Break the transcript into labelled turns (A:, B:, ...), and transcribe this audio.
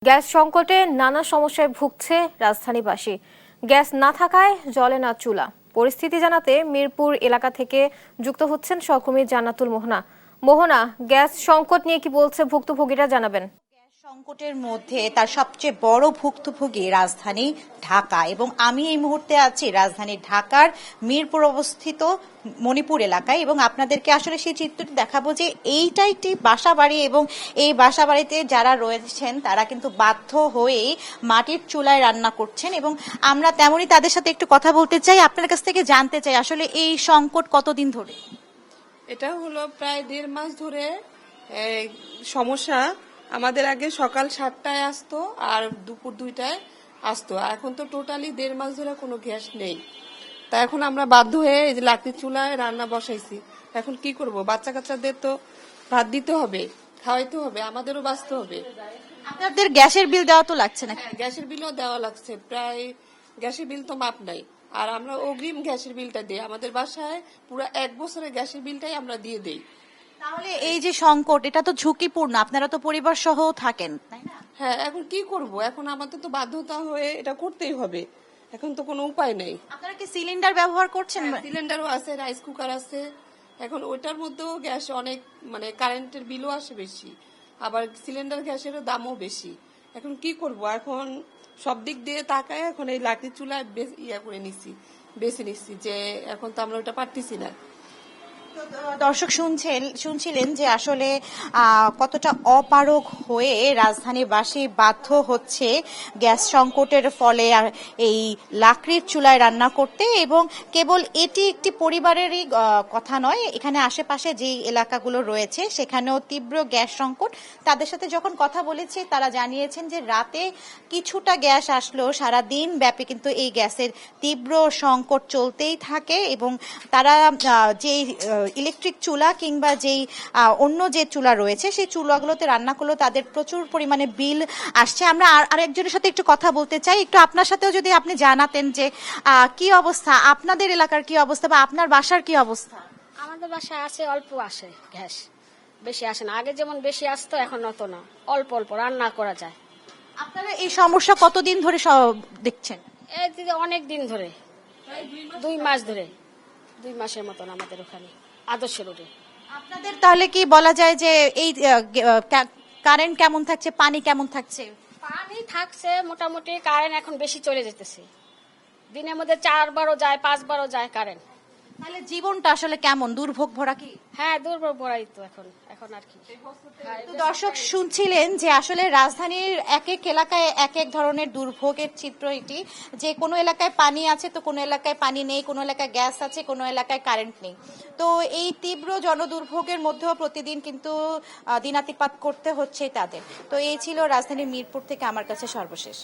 A: Gas সংকটে নানা সমস্যায় ভুগছে রাজধানীবাসী। গ্যাস না থাকায় জ্বলে না চুলা। পরিস্থিতি জানাতে মিরপুর এলাকা থেকে যুক্ত হচ্ছেন সহকর্মী জান্নাতুল মোহনা। মোহনা, গ্যাস সংকট নিয়ে কি বলছে ভুক্তভোগীরা, জানাবেন।
B: সংকটের মধ্যে তার সবচেয়ে বড় ভুক্তভোগী রাজধানী ঢাকা, এবং আমি এই মুহূর্তে আছি রাজধানী ঢাকার মিরপুর অবস্থিত মণিপুর এলাকায়, এবং আপনাদেরকে আসলে সেই চিত্রটি দেখাবো যে এইটা একটি বাসা বাড়ি, এবং এই বাসা বাড়িতে যারা রয়েছেন তারা কিন্তু বাধ্য হয়ে মাটির চুলায় রান্না করছেন, এবং আমরা তেমনই তাদের সাথে একটু কথা বলতে চাই। আপনার কাছ থেকে জানতে চাই আসলে এই সংকট কতদিন ধরে?
C: এটা হলো প্রায় 1.5 মাস ধরে সমস্যা। আমাদের আগে সকাল 7টায় আসতো আর দুপুর 2টায় আসতো, এখন তো টোটালি 1.5 মাস ধরে কোনো গ্যাস নেই। তা এখন আমরা বাধ্য হয়ে এই যে লাকড়ির চুলায় রান্না বসাইছি। এখন কি করব, বাচ্চা কাচ্চাদের তো ভাত দিতে হবে, খাওয়াইতে হবে, আমাদেরও বাঁচতে হবে।
B: আপনাদের গ্যাসের বিল দেওয়া তো লাগছে না?
C: গ্যাসের বিলও দেওয়া লাগছে, প্রায় গ্যাসের বিল তো মাপ নাই। আর আমরা অগ্রিম গ্যাসের বিলটা দিই, আমাদের বাসায় পুরো 1 বছরের গ্যাসের বিলটাই আমরা দিয়ে দেই।
B: তাহলে এই যে সংকট, এটা তো ঝুঁকিপূর্ণ, আপনারা তো পরিবার সহ থাকেন, তাই না?
C: হ্যাঁ, এখন কি করব, এখন আমাদের তো বাধ্যতা হয়ে এটা করতেই হবে, এখন তো কোনো উপায় নেই।
B: আপনারা কি সিলিন্ডার ব্যবহার করছেন?
C: সিলিন্ডারও আছে, রাইস কুকার আছে, এখন ওইটার মধ্যেও গ্যাস অনেক, মানে কারেন্টের বিলও আসে বেশি, আবার সিলিন্ডার গ্যাসেরও দামও বেশি। এখন কি করব, এখন সব দিক দিয়ে তাকায় এখন এই লাকড়ির চুলায় করে নিচ্ছি, বেছে নিচ্ছি, যে এখন তো আমরা ওটা পারতেছি না।
B: দর্শক শুনছিলেন যে আসলে কতটা অপারগ হয়ে রাজধানীবাসী বাধ্য হচ্ছে গ্যাস সংকটের ফলে আর এই লাকড়ির চুলায় রান্না করতে। এবং কেবল এটি একটি পরিবারেরই কথা নয়, এখানে আশেপাশে যে এলাকাগুলো রয়েছে সেখানেও তীব্র গ্যাস সংকট। তাদের সাথে যখন কথা বলেছি তারা জানিয়েছেন যে রাতে কিছুটা গ্যাস আসলেও সারা দিন ব্যাপী কিন্তু এই গ্যাসের তীব্র সংকট চলতেই থাকে, এবং তারা যেই ইলেকট্রিক চুলা কিংবা যেই অন্য যে চুলা রয়েছে সেই চুলাগুলোতে রান্না করলেও তাদের প্রচুর পরিমাণে বিল আসছে। আমরা আরেকজনের সাথে একটু কথা বলতে চাই, একটু আপনার সাথেও যদি আপনি জানাতেন যে কি অবস্থা, আপনাদের এলাকার কি অবস্থা বা আপনার বাসার কি অবস্থা?
D: আমাদের বাসায় আসে, অল্প আসে গ্যাস, বেশি আসে না। আগে যেমন বেশি আসতো এখন অত না, অল্প অল্প রান্না করা যায়।
B: আপনারা এই সমস্যা কতদিন ধরে দেখছেন?
D: এই দিদি অনেক দিন ধরে, 2 মাস ধরে, 2 মাসের মতন আমাদের ওখানে আদর্শ রোডে।
B: আপনাদের তাহলে কি বলা যায় যে এই কারেন্ট কেমন থাকছে, পানি কেমন থাকছে?
D: পানি থাকছে মোটামুটি, কারেন্ট এখন বেশি চলে যেতেছে, দিনের মধ্যে 4 বারও যায়, 5 বারও যায় কারেন্ট।
B: তাহলে জীবনটা আসলে কেমন, দুর্ভোগ ভরা কি?
D: হ্যাঁ, দুর্বল পড়াই তো এখন আর কি।
B: তো দর্শক শুনছিলেন যে আসলে রাজধানীর এক এক এলাকায় এক এক ধরনের দুর্ভোগের চিত্র এটি, যে কোনো এলাকায় পানি আছে তো কোনো এলাকায় পানি নেই, কোনো এলাকায় গ্যাস আছে, কোনো এলাকায় কারেন্ট নেই। তো এই তীব্র জনদুর্ভোগের মধ্যেও প্রতিদিন কিন্তু দিনাতিপাত করতে হচ্ছে তাদের। তো এই ছিল রাজধানীর মিরপুর থেকে আমার কাছে সর্বশেষ।